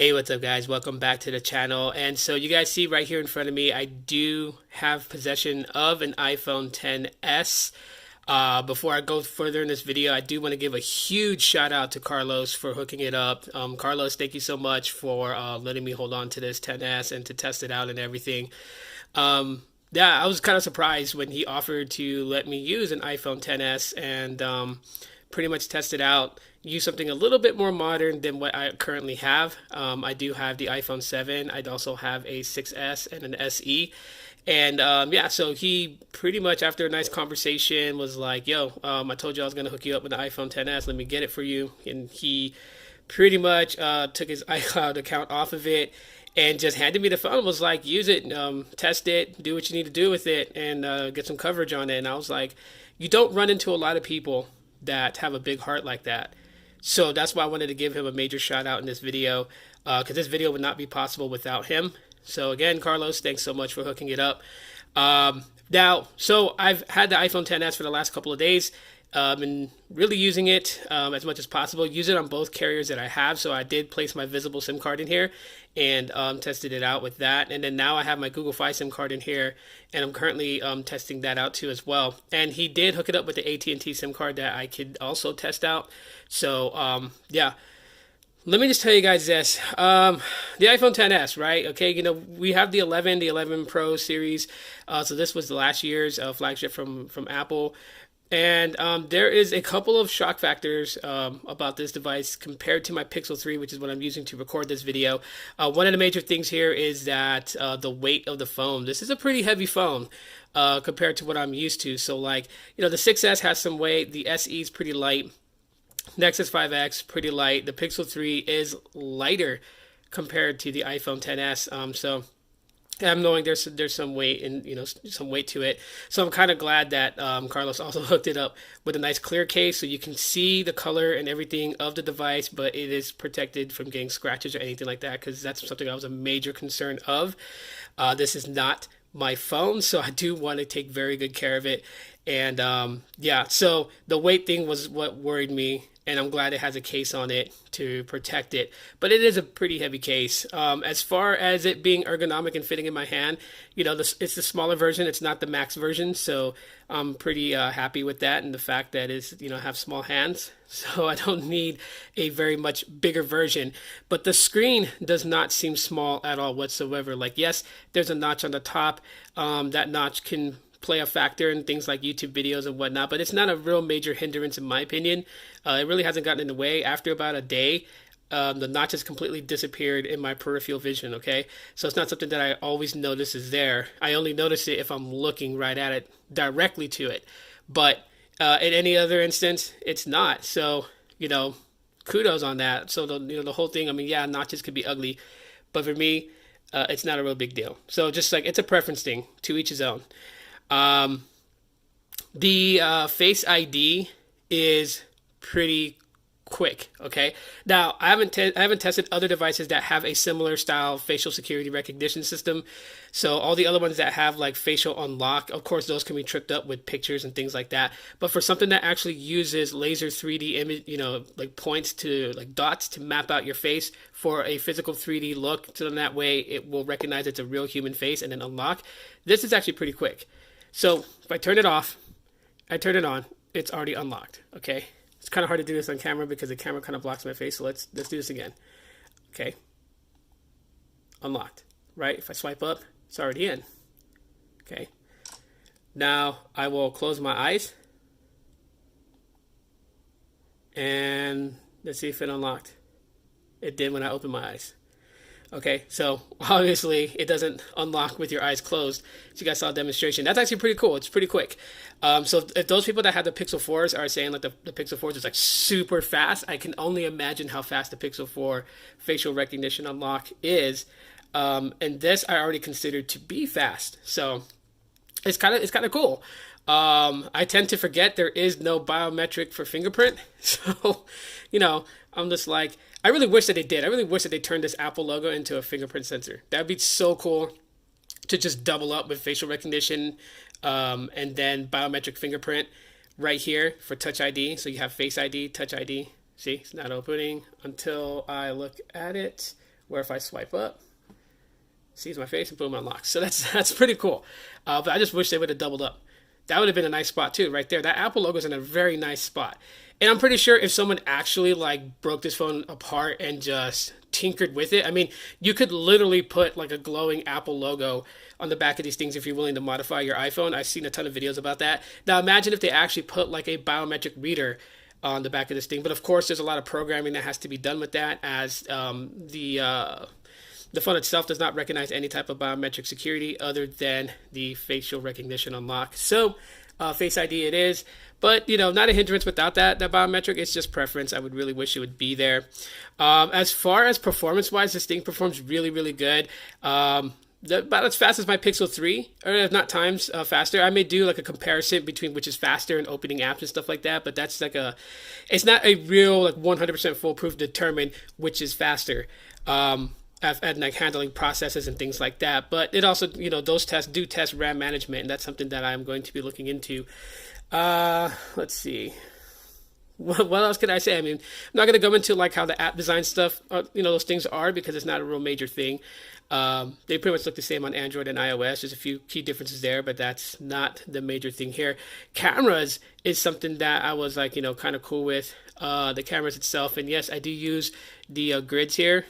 Hey, what's up, guys? Welcome back to the channel. And so you guys see right here in front of me, I do have possession of an iPhone XS. Before I go further in this video, I do want to give a huge shout out to Carlos for hooking it up. Carlos, thank you so much for letting me hold on to this XS and to test it out and everything. Yeah, I was kind of surprised when he offered to let me use an iPhone XS and pretty much test it out, use something a little bit more modern than what I currently have. I do have the iPhone 7. I'd also have a 6S and an SE. And yeah, so he pretty much, after a nice conversation, was like, yo, I told you I was going to hook you up with the iPhone XS. Let me get it for you. And he pretty much took his iCloud account off of it and just handed me the phone, was like, use it, test it, do what you need to do with it, and get some coverage on it. And I was like, you don't run into a lot of people that have a big heart like that. So that's why I wanted to give him a major shout out in this video, because this video would not be possible without him. So again, Carlos, thanks so much for hooking it up. Now, so I've had the iPhone XS for the last couple of days. Been really using it as much as possible. Use it on both carriers that I have. So I did place my visible SIM card in here and tested it out with that. And then now I have my Google Fi SIM card in here, and I'm currently testing that out too as well. And he did hook it up with the AT&T SIM card that I could also test out. So yeah. Let me just tell you guys this. The iPhone XS, right? Okay, you know, we have the 11 Pro series. So this was the last year's flagship from Apple. And there is a couple of shock factors about this device compared to my Pixel 3, which is what I'm using to record this video. One of the major things here is that the weight of the phone. This is a pretty heavy phone compared to what I'm used to. So like, you know, the 6S has some weight. The SE is pretty light. Nexus 5X, pretty light. The Pixel 3 is lighter compared to the iPhone XS. So I'm knowing there's some weight and, you know, some weight to it. So I'm kind of glad that Carlos also hooked it up with a nice clear case, so you can see the color and everything of the device, but it is protected from getting scratches or anything like that, because that's something I was a major concern of. This is not my phone, so I do want to take very good care of it. And yeah, so the weight thing was what worried me, and I'm glad it has a case on it to protect it. But it is a pretty heavy case. As far as it being ergonomic and fitting in my hand, you know, it's the smaller version. It's not the max version, so I'm pretty happy with that, and the fact that it's, you know, have small hands, so I don't need a very much bigger version. But the screen does not seem small at all whatsoever. Like, yes, there's a notch on the top. That notch can play a factor in things like YouTube videos and whatnot, but it's not a real major hindrance in my opinion. It really hasn't gotten in the way. After about a day, the notch has completely disappeared in my peripheral vision, okay? So it's not something that I always notice is there. I only notice it if I'm looking right at it, directly to it. But in any other instance, it's not. So, you know, kudos on that. So, the whole thing, I mean, yeah, notches could be ugly, but for me, it's not a real big deal. So just like, it's a preference thing, to each his own. The Face ID is pretty quick. Okay. Now I haven't tested other devices that have a similar style facial security recognition system. So all the other ones that have like facial unlock, of course, those can be tripped up with pictures and things like that. But for something that actually uses laser 3D image, you know, like points to like dots to map out your face for a physical 3D look, so in that way it will recognize it's a real human face and then unlock. This is actually pretty quick. So if I turn it off, I turn it on, it's already unlocked. Okay. It's kind of hard to do this on camera because the camera kind of blocks my face. So let's do this again. Okay. Unlocked, right? If I swipe up, it's already in. Okay. Now I will close my eyes and let's see if it unlocked. It did when I opened my eyes. Okay, so obviously it doesn't unlock with your eyes closed. So you guys saw a demonstration. That's actually pretty cool. It's pretty quick. So if those people that have the Pixel 4s are saying like the Pixel 4s is like super fast, I can only imagine how fast the Pixel 4 facial recognition unlock is. And this I already considered to be fast. So it's kind of cool. I tend to forget there is no biometric for fingerprint. So, you know, I'm just like, I really wish that they did. I really wish that they turned this Apple logo into a fingerprint sensor. That would be so cool to just double up with facial recognition and then biometric fingerprint right here for Touch ID. So you have Face ID, Touch ID. See, it's not opening until I look at it. where if I swipe up, sees my face and boom, unlocks. So that's pretty cool. But I just wish they would have doubled up. That would have been a nice spot too, right there. That Apple logo is in a very nice spot. And I'm pretty sure if someone actually like broke this phone apart and just tinkered with it, I mean, you could literally put like a glowing Apple logo on the back of these things if you're willing to modify your iPhone. I've seen a ton of videos about that. Now imagine if they actually put like a biometric reader on the back of this thing. But of course, there's a lot of programming that has to be done with that, as the phone itself does not recognize any type of biometric security other than the facial recognition unlock. So Face ID it is, but not a hindrance without that biometric. It's just preference. I would really wish it would be there. As far as performance wise, this thing performs really, really good. About as fast as my Pixel 3, or if not times faster. I may do like a comparison between which is faster and opening apps and stuff like that, but that's like it's not a real like 100% foolproof to determine which is faster. At like handling processes and things like that. But it also, those tests do test RAM management, and that's something that I'm going to be looking into. Let's see. What else could I say? I mean, I'm not going to go into like how the app design stuff, those things are, because it's not a real major thing. They pretty much look the same on Android and iOS. There's a few key differences there, but that's not the major thing here. Cameras is something that I was like, kind of cool with. The cameras itself, and yes, I do use the grids here,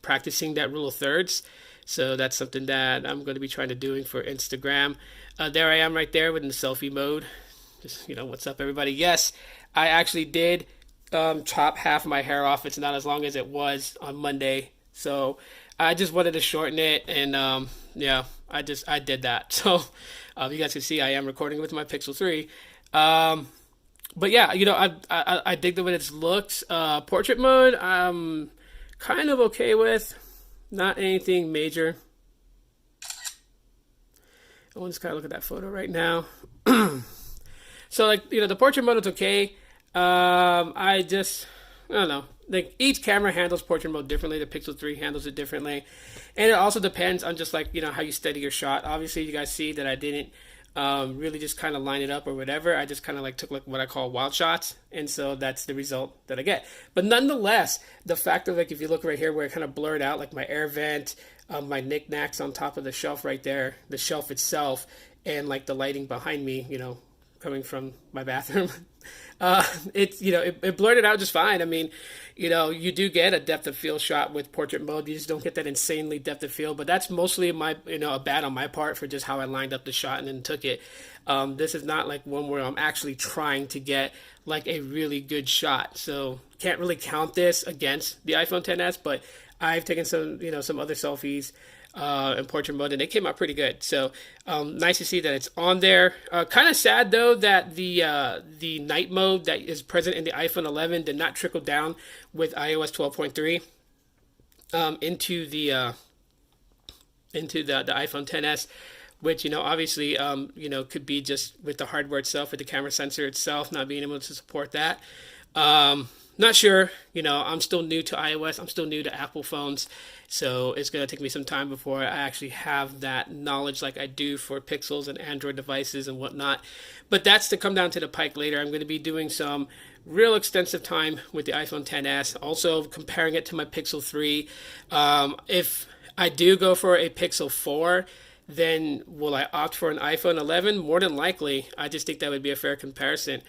practicing that rule of thirds. So that's something that I'm going to be trying to doing for Instagram. There I am right there with the selfie mode. Just, what's up, everybody? Yes, I actually did chop half of my hair off. It's not as long as it was on Monday. So I just wanted to shorten it, and yeah, I did that. So you guys can see I am recording with my Pixel 3. But yeah, I dig the way it looks. Portrait mode, I'm kind of okay with. Not anything major. I want to just kind of look at that photo right now. So like, the portrait mode is okay. I don't know. Like each camera handles portrait mode differently. The Pixel 3 handles it differently. And it also depends on just like, how you steady your shot. Obviously you guys see that I didn't really just kind of line it up or whatever. I just kind of like took like what I call wild shots, and so that's the result that I get. But nonetheless, the fact of like, if you look right here where it kind of blurred out like my air vent, my knickknacks on top of the shelf right there, the shelf itself, and like the lighting behind me, coming from my bathroom, it blurred it out just fine. I mean, you do get a depth of field shot with portrait mode. You just don't get that insanely depth of field, but that's mostly a bad on my part for just how I lined up the shot and then took it. This is not like one where I'm actually trying to get like a really good shot. So can't really count this against the iPhone XS, but I've taken some other selfies in portrait mode, and they came out pretty good. So nice to see that it's on there. Kind of sad though that the night mode that is present in the iPhone 11 did not trickle down with iOS 12.3 into the iPhone XS, which obviously could be just with the hardware itself, with the camera sensor itself not being able to support that. Not sure. I'm still new to iOS. I'm still new to Apple phones. So it's going to take me some time before I actually have that knowledge like I do for Pixels and Android devices and whatnot. But that's to come down to the pike later. I'm going to be doing some real extensive time with the iPhone XS. Also comparing it to my Pixel 3. If I do go for a Pixel 4, then will I opt for an iPhone 11? More than likely. I just think that would be a fair comparison.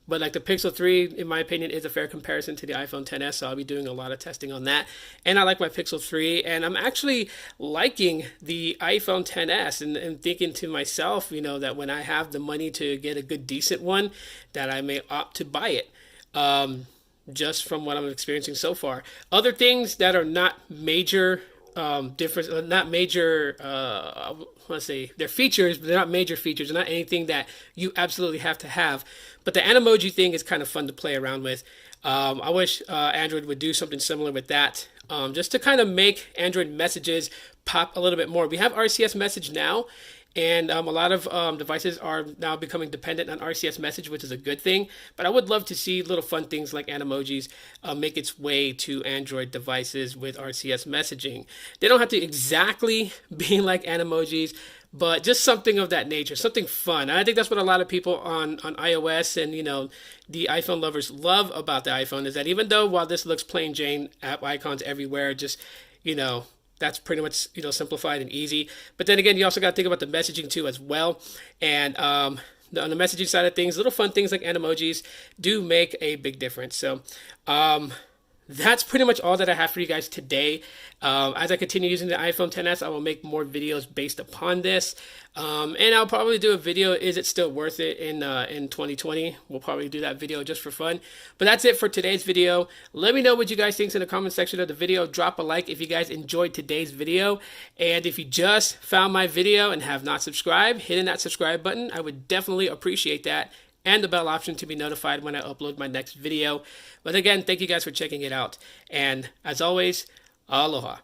But like the Pixel 3, in my opinion, is a fair comparison to the iPhone XS, so I'll be doing a lot of testing on that. And I like my Pixel 3, and I'm actually liking the iPhone XS and thinking to myself, that when I have the money to get a good, decent one, that I may opt to buy it. Just from what I'm experiencing so far. Other things that are not major difference, not major, let's say they're features, but they're not major features. They're not anything that you absolutely have to have. But the Animoji thing is kind of fun to play around with. I wish Android would do something similar with that, just to kind of make Android messages pop a little bit more. We have RCS message now, and a lot of devices are now becoming dependent on RCS message, which is a good thing. But I would love to see little fun things like Animojis make its way to Android devices with RCS messaging. They don't have to exactly be like Animojis, but just something of that nature, something fun. And I think that's what a lot of people on iOS and the iPhone lovers love about the iPhone is that even though while this looks plain Jane, app icons everywhere, just you know that's pretty much simplified and easy. But then again, you also got to think about the messaging too as well, and on the messaging side of things, little fun things like animojis do make a big difference. So that's pretty much all that I have for you guys today. As I continue using the iPhone XS, I will make more videos based upon this. And I'll probably do a video, is it still worth it in 2020? We'll probably do that video just for fun. But that's it for today's video. Let me know what you guys think in the comment section of the video. Drop a like if you guys enjoyed today's video. And if you just found my video and have not subscribed, hitting that subscribe button, I would definitely appreciate that. And the bell option to be notified when I upload my next video. But again, thank you guys for checking it out. And as always, aloha.